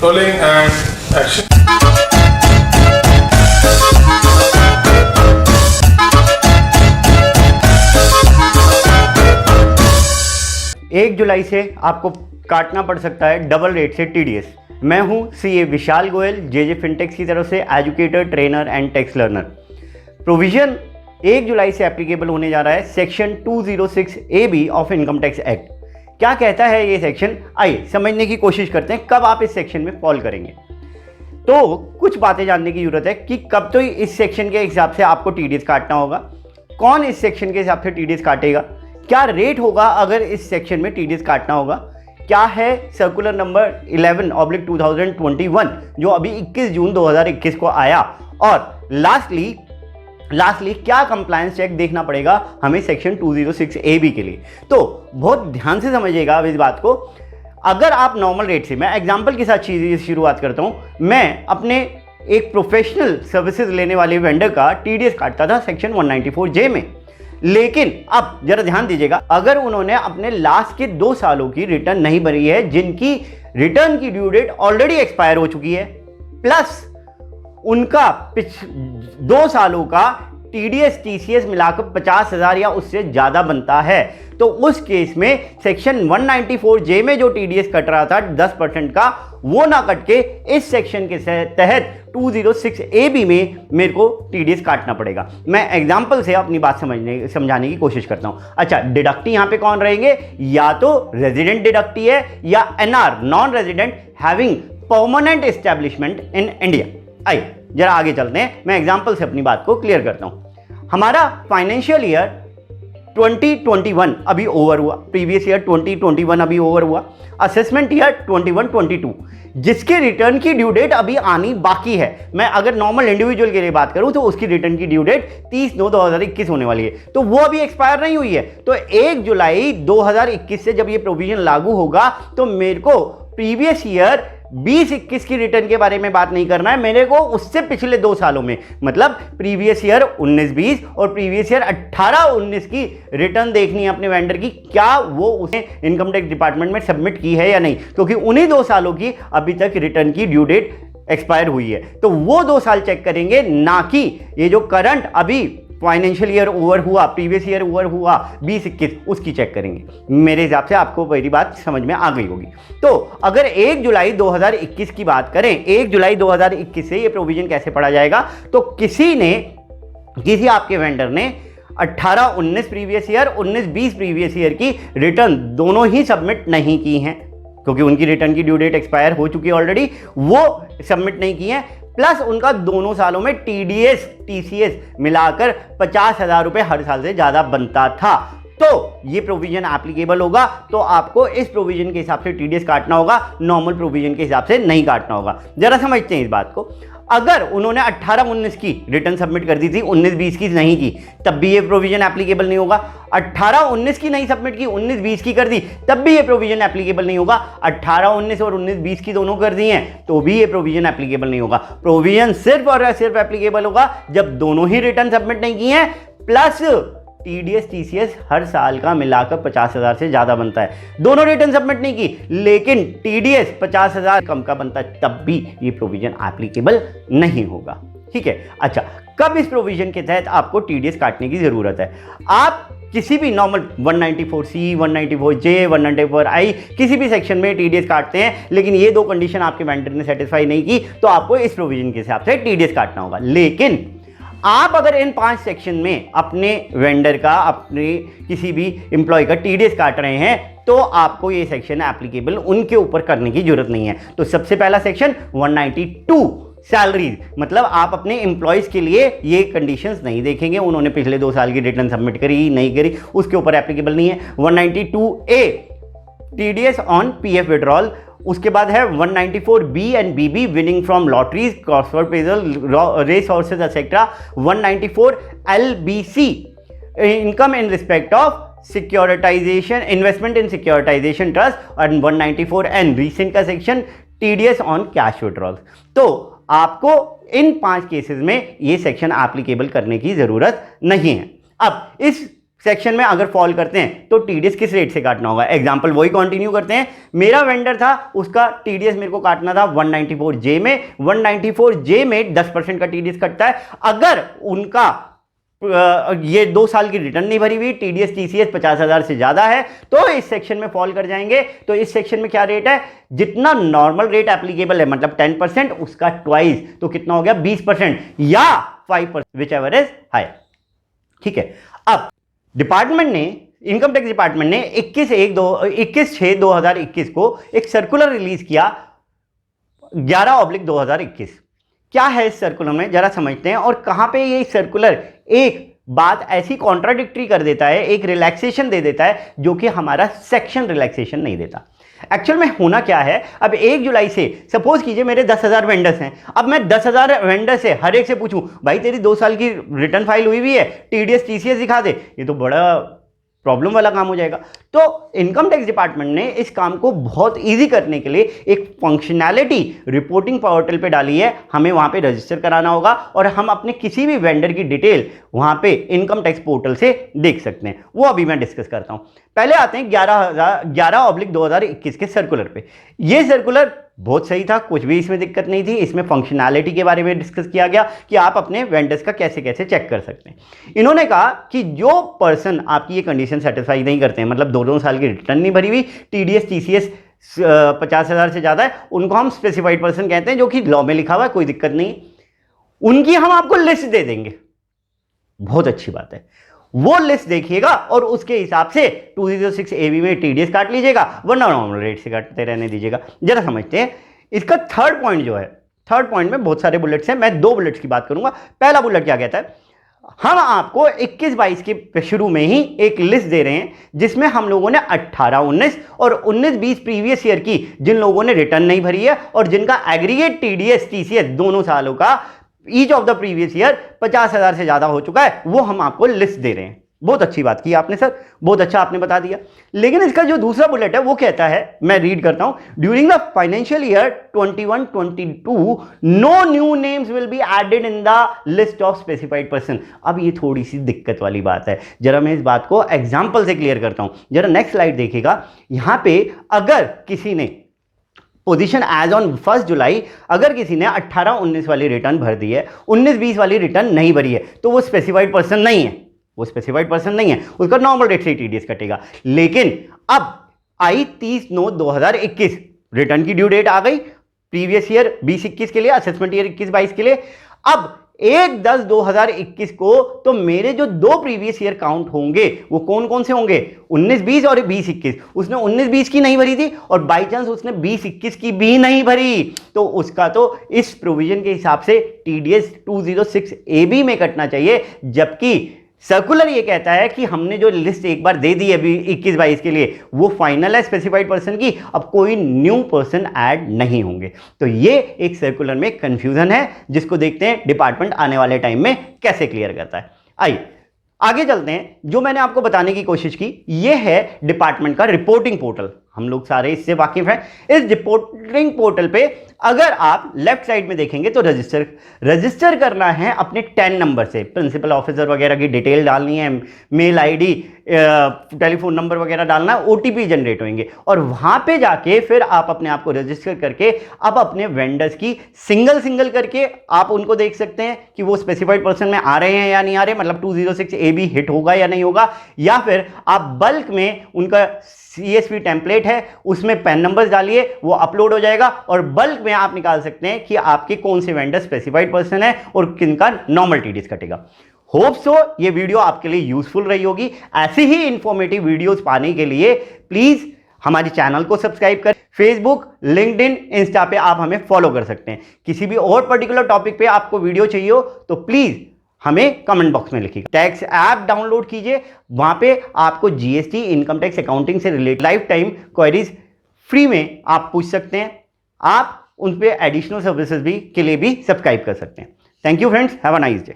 Rolling and action. एक जुलाई से आपको काटना पड़ सकता है डबल रेट से टीडीएस। मैं हूं सीए विशाल गोयल, जेजे फिनटेक्स की तरफ से educator, trainer and tax learner. Provision 1 जुलाई से एप्लीकेबल होने जा रहा है section 206 AB of income tax act. क्या कहता है ये सेक्शन, आइए समझने की कोशिश करते हैं कब आप इस सेक्शन में फॉल करेंगे। तो कुछ बातें जानने की जरूरत है कि कब तो इस सेक्शन के हिसाब से आपको टीडीएस काटना होगा, कौन इस सेक्शन के हिसाब से टीडीएस काटेगा, क्या रेट होगा अगर इस सेक्शन में टीडीएस काटना होगा, क्या है सर्कुलर नंबर 11/2021 जो अभी 21 जून 2021 को आया, और लास्टली क्या कंप्लायंस चेक देखना पड़ेगा हमें सेक्शन 206 AB के लिए। तो बहुत ध्यान से समझिएगा अब इस बात को। अगर आप नॉर्मल रेट से, मैं एग्जांपल के साथ चीज़ शुरुआत करता हूं। मैं अपने एक प्रोफेशनल सर्विसेज लेने वाले वेंडर का टीडीएस काटता था सेक्शन 194J में, लेकिन अब जरा ध्यान दीजिएगा, अगर उन्होंने अपने लास्ट के 2 सालों की रिटर्न नहीं भरी है, जिनकी रिटर्न की ड्यू डेट ऑलरेडी एक्सपायर हो चुकी है, प्लस उनका 2 सालों का टीडीएस टीसीएस मिलाकर 50,000 या उससे ज्यादा बनता है, तो उस केस में सेक्शन 194J में जो टीडीएस कट रहा था 10% का, वो ना कट के इस सेक्शन के तहत 206 AB में मेरे को टीडीएस काटना पड़ेगा। मैं एग्जांपल से अपनी बात समझाने की कोशिश करता हूं। अच्छा, डिडक्टी यहां पे कौन रहेंगे, या तो रेजिडेंट डिडक्टी है या NR, non resident having permanent establishment in India. आइए जरा आगे चलते हैं, मैं एग्जांपल से अपनी बात को क्लियर करता हूं। हमारा फाइनेंशियल ईयर 2021 अभी ओवर हुआ, प्रीवियस ईयर 2021 अभी ओवर हुआ, असेसमेंट ईयर 21-22 जिसके रिटर्न की ड्यू डेट अभी आनी बाकी है। मैं अगर नॉर्मल इंडिविजुअल के लिए बात करूं तो उसकी रिटर्न की ड्यू डेट 30/9/2021 होने वाली है, तो वो अभी एक्सपायर नहीं हुई है। तो 1 जुलाई 2021 से जब ये प्रोविजन लागू होगा तो मेरे को प्रीवियस ईयर 20-21 की रिटर्न के बारे में बात नहीं करना है, मेरे को उससे पिछले 2 सालों में, मतलब प्रीवियस ईयर 19-20 और प्रीवियस ईयर 18-19 की रिटर्न देखनी है अपने वेंडर की, क्या वो उसने इनकम टैक्स डिपार्टमेंट में सबमिट की है या नहीं, क्योंकि उन्हीं 2 सालों की अभी तक रिटर्न की ड्यू डेट एक्सपायर हुई है। तो वो 2 साल चेक करेंगे, ना कि ये जो करंट अभी फाइनेंशियल ईयर ओवर हुआ, प्रीवियस ईयर ओवर हुआ 20-21, उसकी चेक करेंगे। मेरे हिसाब से आपको मेरी बात समझ में आ गई होगी। तो अगर 1 जुलाई 2021 की बात करें, 1 जुलाई 2021 से ये प्रोविजन कैसे पढ़ा जाएगा, तो किसी आपके वेंडर ने 18-19 प्रीवियस ईयर, 19-20 प्रीवियस ईयर की रिटर्न दोनों ही सबमिट नहीं की हैं, क्योंकि उनकी रिटर्न की ड्यू डेट एक्सपायर हो चुकी है ऑलरेडी, वो सबमिट नहीं की है, प्लस उनका दोनों सालों में टीडीएस टीसीएस मिलाकर 50,000 रुपए हर साल से ज्यादा बनता था, तो ये प्रोविजन एप्लीकेबल होगा। तो आपको इस प्रोविजन के हिसाब से टीडीएस काटना होगा, नॉर्मल प्रोविजन के हिसाब से नहीं काटना होगा। जरा समझते हैं इस बात को। अगर उन्होंने 18-19 की रिटर्न सबमिट कर दी थी, 19-20 की नहीं की, तब भी ये प्रोविजन एप्लीकेबल नहीं होगा। 18-19 की नहीं सबमिट की, 19-20 की कर दी, तब भी ये प्रोविजन एप्लीकेबल नहीं होगा। 18-19 और 19-20 की दोनों कर दी हैं, तो भी ये प्रोविजन एप्लीकेबल नहीं होगा। प्रोविजन सिर्फ और सिर्फ एप्लीकेबल होगा जब दोनों ही रिटर्न सबमिट नहीं की हैं, प्लस टीडीएस टीसीएस हर साल का मिलाकर 50,000 से ज्यादा बनता है। दोनों रिटर्न सबमिट नहीं की, लेकिन टीडीएस 50,000 कम का बनता है, तब भी ये प्रोविजन एप्लीकेबल नहीं होगा। ठीक है। अच्छा, कब इस प्रोविजन के तहत आपको टीडीएस काटने की जरूरत है? आप किसी भी नॉर्मल 194C, 194J, 194I किसी भी सेक्शन में टीडीएस काटते हैं, लेकिन ये 2 कंडीशन आपके वेंडर ने सेटिस्फाई नहीं की, तो आपको इस प्रोविजन के हिसाब से टीडीएस काटना होगा। लेकिन आप अगर इन 5 सेक्शन में अपने वेंडर का, अपने किसी भी एम्प्लॉय का टीडीएस काट रहे हैं, तो आपको ये सेक्शन एप्लीकेबल उनके ऊपर करने की जरूरत नहीं है। तो सबसे पहला सेक्शन 192 सैलरीज, मतलब आप अपने एम्प्लॉयज के लिए ये कंडीशंस नहीं देखेंगे, उन्होंने पिछले 2 साल की रिटर्न सबमिट करी नहीं करी, उसके ऊपर एप्लीकेबल नहीं है। 192A TDS on PF withdrawal, उसके बाद है 194B and BB winning from lotteries, crossword puzzle, race horses etcetera. 194 LBC income in respect of securitisation, investment in securitisation trust, और 194N रीसेंट का section TDS on cash withdrawal. तो आपको इन 5 cases में ये section applicable करने की जरूरत नहीं है। अब इस सेक्शन में अगर फॉल करते हैं तो टीडीएस किस रेट से काटना होगा। एग्जांपल वही कंटिन्यू करते हैं। मेरा वेंडर था, उसका टीडीएस मेरे को काटना था 194J में। 194J में 10% का टीडीएस कटता है। अगर उनका ये 2 साल की रिटर्न नहीं भरी हुई, टीडीएस टीसीएस 50,000 से ज्यादा है, तो इस सेक्शन में फॉल कर जाएंगे। तो इस सेक्शन में क्या रेट है, जितना नॉर्मल रेट एप्लीकेबल है, मतलब 10%, उसका ट्वाइस, तो कितना हो गया 20% या 5%, विच एवर इज हाई। ठीक है। अब डिपार्टमेंट ने, इनकम टैक्स डिपार्टमेंट ने 21/6/2021 को एक सर्कुलर रिलीज किया, 11/2021। क्या है इस सर्कुलर में, जरा समझते हैं। और कहां पे ये सर्कुलर एक बात ऐसी कॉन्ट्राडिक्टरी कर देता है, एक रिलैक्सेशन दे देता है जो कि हमारा सेक्शन रिलैक्सेशन नहीं देता। एक्चुअल में होना क्या है, अब 1 जुलाई से सपोज कीजिए मेरे 10,000 वेंडर्स हैं। अब मैं 10,000 वेंडर से हर एक से पूछूं, भाई तेरी 2 साल की रिटर्न फाइल हुई है, टीडीएस टीसीएस दिखा दे, ये तो बड़ा प्रॉब्लम वाला काम हो जाएगा। तो इनकम टैक्स डिपार्टमेंट ने इस काम को बहुत इजी करने के लिए एक फंक्शनैलिटी रिपोर्टिंग पोर्टल पे डाली है। हमें वहां पे रजिस्टर कराना होगा और हम अपने किसी भी वेंडर की डिटेल वहां पे इनकम टैक्स पोर्टल से देख सकते हैं। वो अभी मैं डिस्कस करता हूं। पहले आते हैं 11/2021 के सर्कुलर पे। ये सर्कुलर बहुत सही था, कुछ भी इसमें दिक्कत नहीं थी। इसमें फंक्शनैलिटी के बारे में डिस्कस किया गया कि आप अपने वेंडर्स का कैसे कैसे चेक कर सकते हैं। इन्होंने कहा कि जो पर्सन आपकी ये कंडीशन सेटिस्फाई नहीं करते हैं, मतलब 2 साल की रिटर्न नहीं भरी हुई, टीडीएस टीसीएस 50,000 से ज्यादा है, उनको हम स्पेसिफाइड पर्सन कहते हैं, जो कि लॉ में लिखा हुआ है, कोई दिक्कत नहीं। उनकी हम आपको लिस्ट दे देंगे। बहुत अच्छी बात है। वो लिस्ट देखिएगा और उसके हिसाब से 206AB में टीडीएस काट लीजिएगा, वरना नॉर्मल रेट से काटते रहने दीजिएगा। जरा समझते हैं इसका थर्ड पॉइंट जो है। थर्ड पॉइंट में बहुत सारे बुलेट्स हैं, मैं 2 बुलेट्स की बात करूंगा। पहला बुलेट क्या कहता है, हम आपको 21-22 के शुरू में ही एक लिस्ट दे रहे हैं जिसमें हम लोगों ने 18-19 और 19-20 प्रीवियस ईयर की जिन लोगों ने रिटर्न नहीं भरी है और जिनका एग्रीगेट टीडीएस टीसीएस दोनों सालों का each of the previous year 50,000 से ज्यादा हो चुका है, वो हम आपको लिस्ट दे रहे हैं। बहुत अच्छी बात की आपने सर, बहुत अच्छा आपने बता दिया। लेकिन इसका जो दूसरा बुलेट है वो कहता है, मैं रीड करता हूं, during the financial year 21-22 no new names will be added in the list of specified person. अब ये थोड़ी सी दिक्कत वाली बात है, जरा मैं इस बात को एग्जाम्पल से क्लियर करता हूं। जरा नेक्स्ट स्लाइड देखिएगा। यहां पे अगर किसी ने पोजीशन एज ऑन 1 जुलाई अगर किसी ने 18-19 वाली रिटर्न भर दी है, 19-20 वाली रिटर्न नहीं भरी है, तो वो स्पेसिफाइड पर्सन नहीं है, वो स्पेसिफाइड पर्सन नहीं है, उसका नॉर्मल रेट से टीडीएस कटेगा। लेकिन अब आई 30/9/2021, रिटर्न की ड्यू डेट आ गई प्रीवियस ईयर 20-21 के लिए, असेसमेंट ईयर 21-22 के लिए। अब 1/10/2021 को तो मेरे जो 2 प्रीवियस ईयर काउंट होंगे वो कौन कौन से होंगे, 19-20 और 20-21। उसने 19-20 की नहीं भरी थी और बाई चांस उसने 20-21 की भी नहीं भरी, तो उसका तो इस प्रोविजन के हिसाब से टीडीएस 206AB में कटना चाहिए। जबकि सर्कुलर ये कहता है कि हमने जो लिस्ट एक बार दे दी है 21-22 के लिए, वो फाइनल है स्पेसिफाइड पर्सन की, अब कोई न्यू पर्सन ऐड नहीं होंगे। तो ये एक सर्कुलर में कंफ्यूजन है, जिसको देखते हैं डिपार्टमेंट आने वाले टाइम में कैसे क्लियर करता है। आइए आगे चलते हैं। जो मैंने आपको बताने की कोशिश की, ये है डिपार्टमेंट का रिपोर्टिंग पोर्टल। हम लोग सारे इससे वाकिफ हैं। इस रिपोर्टिंग पोर्टल पे अगर आप लेफ्ट साइड में देखेंगे तो रजिस्टर करना है अपने 10 नंबर से। प्रिंसिपल ऑफिसर वगैरह की डिटेल डालनी है, मेल आईडी, टेलीफोन नंबर वगैरह डालना है, ओटीपी जनरेट होंगे और वहां पे जाके फिर आप अपने आप को रजिस्टर करके अब अपने वेंडर्स की सिंगल करके आप उनको देख सकते हैं कि वो स्पेसिफाइड पर्सन में आ रहे हैं या नहीं आ रहे, मतलब 206AB हिट होगा या नहीं होगा। या फिर आप बल्क में उनका CSV टेम्पलेट है, उसमें पैन नंबर्स डालिए, वो अपलोड हो जाएगा और बल्क में आप निकाल सकते हैं कि आपके कौन से वेंडर स्पेसिफाइड पर्सन है और किनका नॉर्मल टीडीएस कटेगा। होप सो ये वीडियो आपके लिए यूजफुल रही होगी। ऐसी ही इंफॉर्मेटिव वीडियोस पाने के लिए प्लीज हमारे चैनल को सब्सक्राइब करें। फेसबुक, लिंक्डइन, इंस्टा पे आप हमें फॉलो कर सकते हैं। किसी भी और पर्टिकुलर टॉपिक पे आपको वीडियो चाहिए हो तो प्लीज हमें कमेंट बॉक्स में लिखिएगा। टैक्स ऐप डाउनलोड कीजिए, वहां पे आपको जीएसटी, इनकम टैक्स, अकाउंटिंग से related life time queries free में आप पूछ सकते हैं। आप उन पे एडिशनल सर्विसेज भी के लिए भी सब्सक्राइब कर सकते हैं। Thank you friends, have a nice day.